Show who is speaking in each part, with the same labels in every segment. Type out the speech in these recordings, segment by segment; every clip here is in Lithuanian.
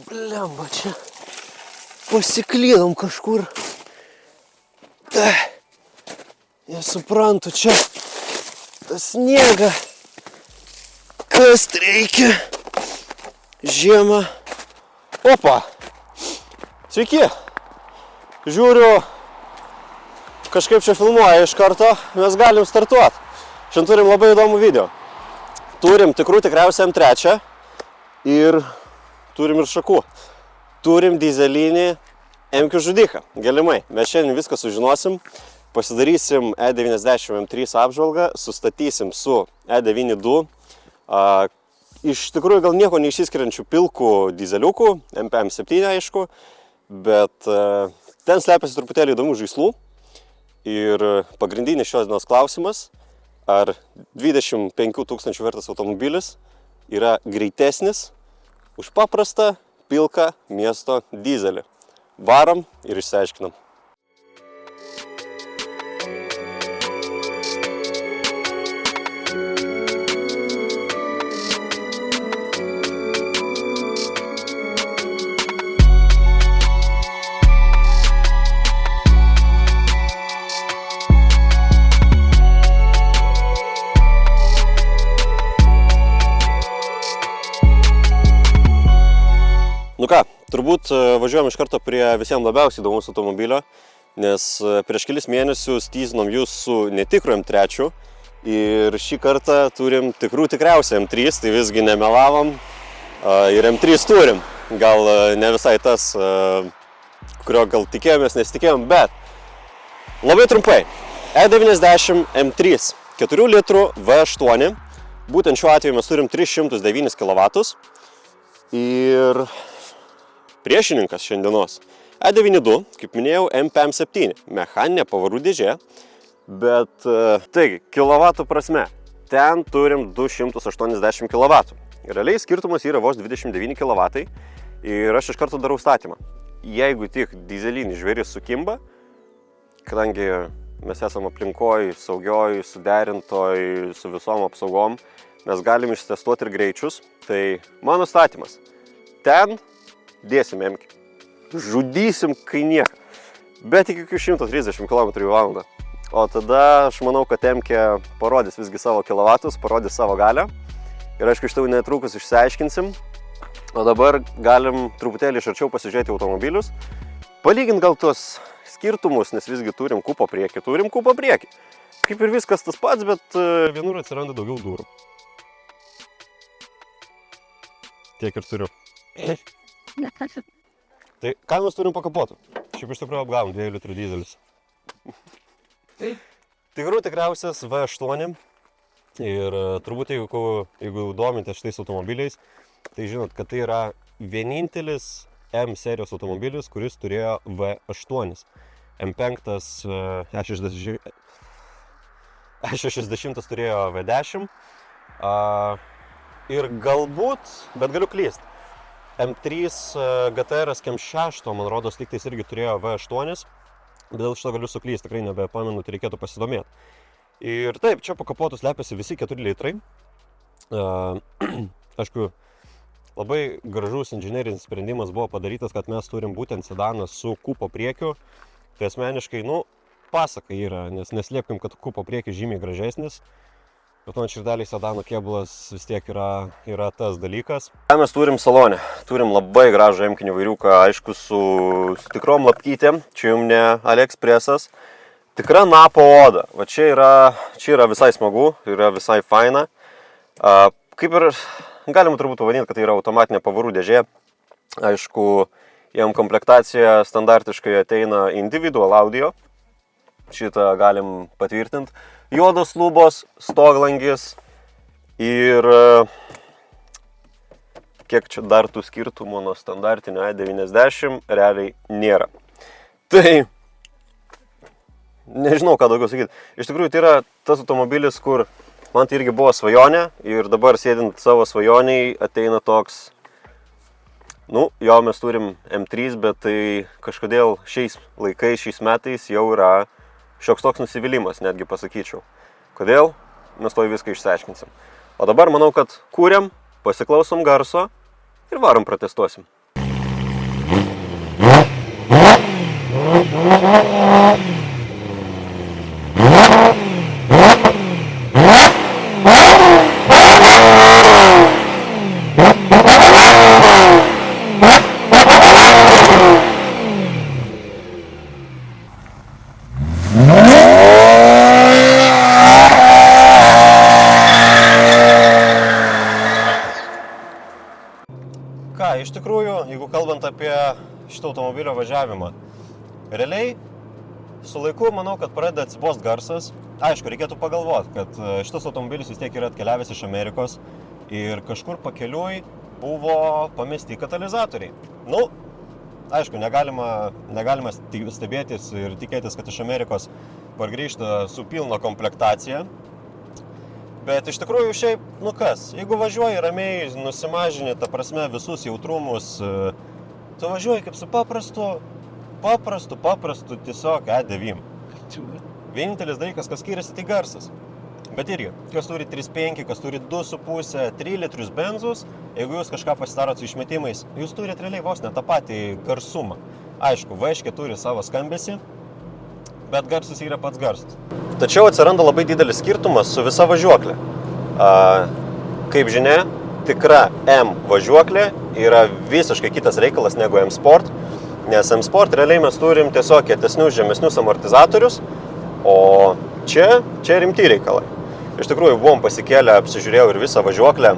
Speaker 1: Blemba, čia pasiklydom kažkur. Nesuprantu, čia tas sniega. Kas reikia? Žiemą. Opa. Sveiki. Žiūriu, kažkaip čia filmuoja iš karto. Mes galim startuoti. Šiandien turim labai įdomų video. Turim tikriausiai M3 ir turim ir šakų. Turim dizelinį M-kių žudiką. Galimai. Mes šiandien viską sužinosim. Pasidarysim E90 M3 apžvalgą. Sustatysim su E92. Iš tikrųjų gal nieko neišsiskiriančių pilkų dizeliukų. MP7 aišku. Bet ten slepiasi truputėlį įdomių žaislų. Ir pagrindinis šios dienos klausimas. Ar 25 000 vertas automobilis yra greitesnis už paprastą pilką miesto dizelį. Varom ir išsiaiškinam. Nu ką, turbūt važiuojam iš karto prie visiems labiausiai įdomus automobilio, nes prieš kelis mėnesius tyzinom jūs su netikru M3 ir šį kartą turim tikriausiai M3, tai visgi nemelavom ir M3 turim. Gal ne visai tas, kurio gal tikėjomės, nesitikėjom, bet labai trumpai. E90 M3, 4 litrų V8, būtent šiuo atveju mes turim 309 kW ir priešininkas šiandienos E92, kaip minėjau, MP7, mechaninė pavarų dėžė, bet taigi, kilovatų prasme, ten turim 280 kW. Realiai skirtumas yra vos 29 kW ir aš iš karto darau statymą. Jeigu tik dizelinis žvėris sukimba, kadangi mes esame aplinkoj, saugioj, suderintoj, su visom apsaugom, mes galim ištestuoti ir greičius, tai mano statymas. Ten dėsim M-kį. Žudysim kai nieko. Bet iki 130 km/h. O tada aš manau, kad M-kė parodys visgi savo kilovatus, parodys savo galią. Ir aišku, iš tau netrukus išsiaiškinsim. O dabar galim truputėlį iš arčiau pasižiūrėti automobilius. Palygint gal tuos skirtumus, nes visgi turim kupą priekį. Kaip ir viskas tas pats, bet vienur atsiranda daugiau durų. Tiek ir turiu. Tai ką mes turim po kapotu? Šiaip iš tikrųjų apgavom 2 litrų dizelis. Tikriausias V8 ir turbūt jeigu domitės šitais automobiliais, tai žinot, kad tai yra vienintelis M serijos automobilis, kuris turėjo V8. M5 E60 turėjo V10 ir galbūt, bet galiu klyst, M3 GTR Kem 6, man rodos, lygtais irgi turėjo V8, bet dėl šito galiu suklysti, tikrai nebepamenu, tai reikėtų pasidomėti. Ir taip, čia po kapotu slepiasi visi 4 litrai. Aišku, labai gražus inžinerinis sprendimas buvo padarytas, kad mes turim būtent sedaną su kupo priekiu. Tai asmeniškai, pasaka yra, nes neslėpkim, kad kupo priekis žymiai gražesnis. Bet man širdeliai sedano kėbulas vis tiek yra tas dalykas. Ką mes turim salone? Turim labai gražų M-kinį vairiuką, aišku, su tikrom lapkytėm. Čia jums ne AliExpressas. Tikra napo oda. Va čia yra visai smagu, yra visai faina. Kaip ir galima turbūt pavadinti, kad tai yra automatinė pavarų dėžė. Aišku, jam komplektacija standartiškai ateina individual audio. Šitą galim patvirtinti. Juodos lubos, stoglangis ir kiek čia dar tų skirtumų nuo standartinio E90 realiai nėra. Tai nežinau, ką daugiau sakyti. Iš tikrųjų, tai yra tas automobilis, kur man tai irgi buvo svajonė ir dabar sėdint savo svajoniai ateina toks, jo mes turim M3, bet tai kažkodėl šiais laikais, šiais metais jau yra šioks toks nusivylimas, netgi pasakyčiau. Kodėl? Mes to viską išsiaiškinsim. O dabar manau, kad kūriam, pasiklausom garso ir varom protestuosim. šito automobilio važiavimą. Realiai, su laiku manau, kad pradeda atsibost garsas. Aišku, reikėtų pagalvoti, kad šitas automobilis vis tiek yra atkeliavęs iš Amerikos ir kažkur pakeliui buvo pamesti katalizatoriai. Nu, aišku, negalima stebėtis ir tikėtis, kad iš Amerikos pargrįžta su pilna komplektacija. Bet iš tikrųjų šiaip, nu kas, jeigu važiuoji ramiai, nusimažini, ta prasme, visus jautrumus, tu važiuoji kaip su paprastu tiesiog E9. Vienintelis dalykas, kas skiriasi, tai garsas. Bet irgi, kas turi 3.5, kas turi 2.5, 3 litrus benzus, jeigu jūs kažką pasidarot su išmetimais, jūs turite realiai vos ne tą patį garsumą. Aišku, V8 turi savo skambesį, bet garsas yra pats garsas. Tačiau atsiranda labai didelis skirtumas su visa važiuoklė. Kaip žinia, tikra M važiuoklė yra visiškai kitas reikalas negu M Sport, nes M Sport realiai mes turim tiesiog kietesnius, žemesnius amortizatorius, o čia rimti reikalai. Iš tikrųjų, buvom pasikėlę, apsižiūrėjau ir visą važiuoklę.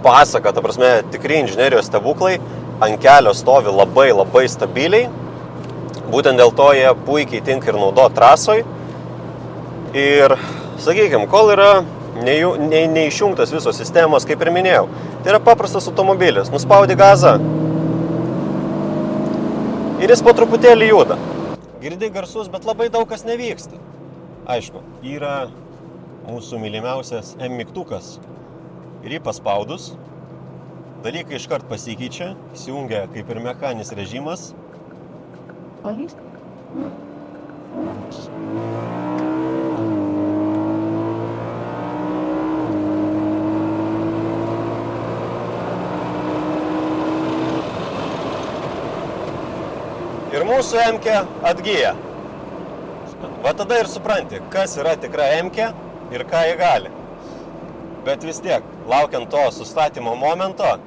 Speaker 1: Pasaka, ta prasme, tikri inžinerijos stebuklai, ant kelio stovi labai stabiliai. Būtent dėl to jie puikiai tinka ir naudo trasoj. Ir, sakykime, kol yra neišjungtas visos sistemos, kaip ir minėjau, tai yra paprastas automobilis. Nuspaudi gazą ir jis po truputėlį juda. Girdi garsus, bet labai daug kas nevyksta. Aišku, yra mūsų mylimiausias M mygtukas. Ir jį paspaudus, dalykai iškart pasikeičia, įsijungia kaip ir mechaninis režimas. Ir mūsų M-kė atgyja. Va tada ir supranti, kas yra tikra M-kė ir ką jie gali. Bet vis tiek, laukiant to sustatymo momento,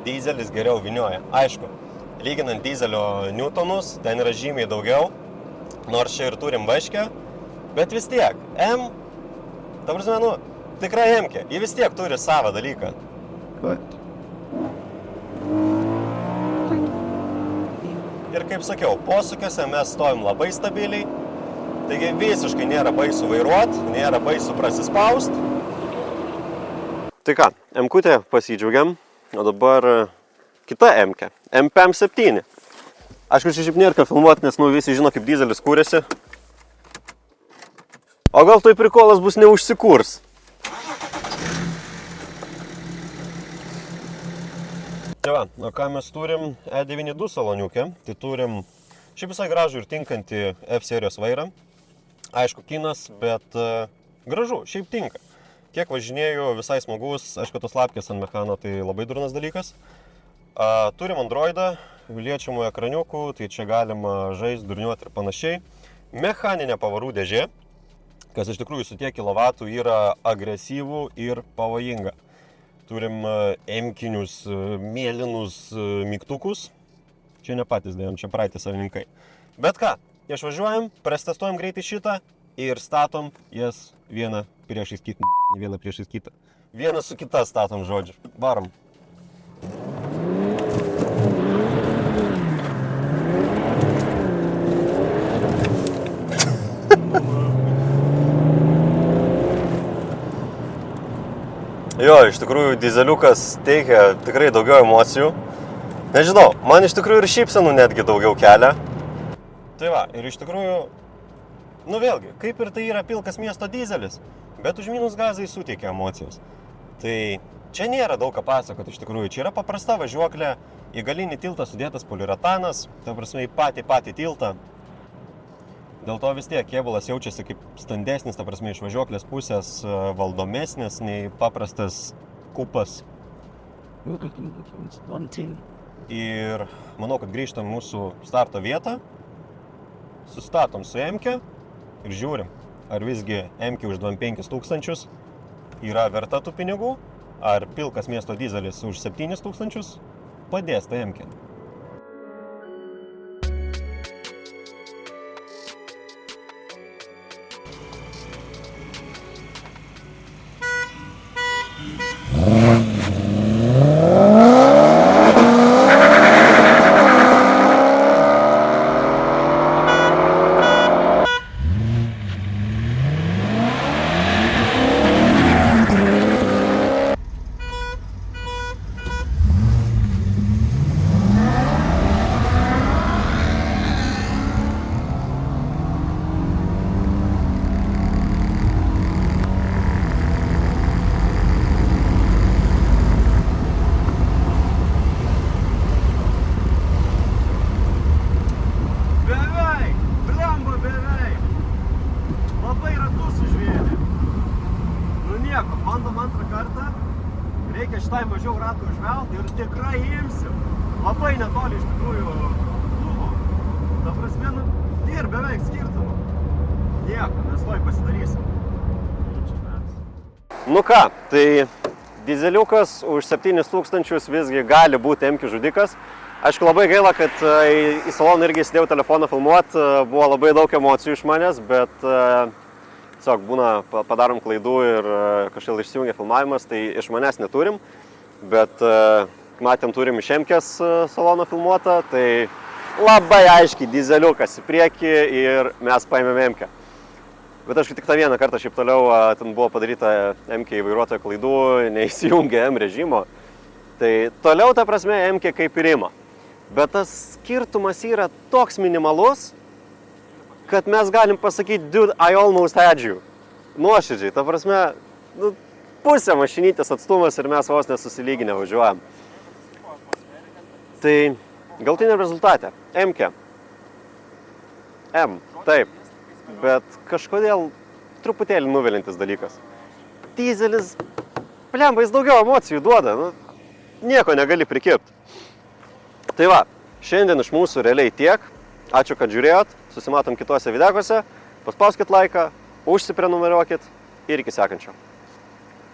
Speaker 1: dizelis geriau vinioja. Aišku, lyginant dizelio newtonus, ten yra žymiai daugiau, nors čia ir turim V8, bet vis tiek, M, ta prasme, nu, tikra M-kė, ji vis tiek turi savą dalyką. Ir kaip sakiau, posūkiuose mes stovim labai stabiliai, taigi visiškai nėra baisu vairuot, nėra baisu prasispaust. Tai ką, M-kutė pasidžiaugiam, o dabar kita M-kė, MP7. Aišku, čia šiaip nėra ką filmuoti, nes visi žino, kaip dizelis kūrėsi. O gal tai prikolas bus neužsikurs? Tai va, o ką mes turim E92 saloniukę, tai turim šiaip visai gražų ir tinkantį F serijos vairą. Aišku, kinas, bet gražu, šiaip tinka. Kiek važinėjau, visai smagus, aišku, tos lapkės ant mechano, tai labai durnas dalykas. Turim Androidą, liečiamų ekraniukų, tai čia galima žaisti, durniuoti ir panašiai. Mechaninė pavarų dėžė, kas iš tikrųjų su tiek kilovatų yra agresyvų ir pavojinga. Turim M-kinius, mėlynus mygtukus. Čia ne patys dėjom, čia praeiti savininkai. Bet ką, išvažiuojam, prestestuojam greitai šitą ir statom jas vieną priešais kitą. Ne vieną priešais kitą. Vieną su kita statom, žodžiu. Varom. Jo, iš tikrųjų, dizeliukas teikia tikrai daugiau emocijų. Nežinau, man iš tikrųjų ir šypsenų netgi daugiau kelia. Tai va, ir iš tikrųjų, nu vėlgi, kaip ir tai yra pilkas miesto dizelis, bet už minus gazai suteikia emocijos. Tai čia nėra daug ką pasakoti iš tikrųjų, čia yra paprasta važiuoklė, į galinį tiltą sudėtas poliuretanas, ta prasme į patį tiltą. Dėl to vis tiek kėbulas jaučiasi kaip standesnis, ta prasme iš važiuoklės pusės valdomesnis nei paprastas kupas. Ir manau, kad grįžtam mūsų starto vietą, sustatom su M-kė ir žiūrim, ar visgi M-kė už 25 tūkstančius yra verta tų pinigų, ar pilkas miesto dizelis už 7 tūkstančius padės tą M-kė. bištai mažiau ratų užvelti ir tikrai imsiu. Labai netoli iš tikrųjų buvo. Ta prasme, ir beveik skirtumo. Nieko, mes toj pasidarysim. Nu ką, tai dizeliukas už 7000 visgi gali būti M-kių žudikas. Aišku, labai gaila, kad į saloną irgi įsidėjau telefoną filmuot, buvo labai daug emocijų iš manęs, bet tiesiog būna, padarom klaidų ir kažkaip išsijungia filmavimas, tai iš manęs neturim, bet matėm, turim iš M-kės saloną filmuotą, tai labai aiškiai dizeliukas į priekį ir mes paėmėm M-kę. Bet aš tik tą vieną kartą šiaip toliau, ten buvo padaryta M-kė vairuotojo klaidų, neįsijungė M režimo. Tai toliau, ta prasme, M-kė kaip ir ima. Bet tas skirtumas yra toks minimalus, kad mes galim pasakyti, dude, I almost had you. Nuoširdžiai, ta prasme, pusė mašinytės atstumas ir mes vos nesusilyginę važiuojam. Tai galutiniam rezultate, M-kė. M, taip. Bet kažkodėl truputėlį nuvilintis dalykas. Dizelis, blemba, jis daugiau emocijų duoda, nieko negali prikirpti. Tai va, šiandien iš mūsų realiai tiek. Ačiū, kad žiūrėjot, susimatom kitose videokose. Paspauskit laiką, užsiprenumeruokit ir iki sekančio.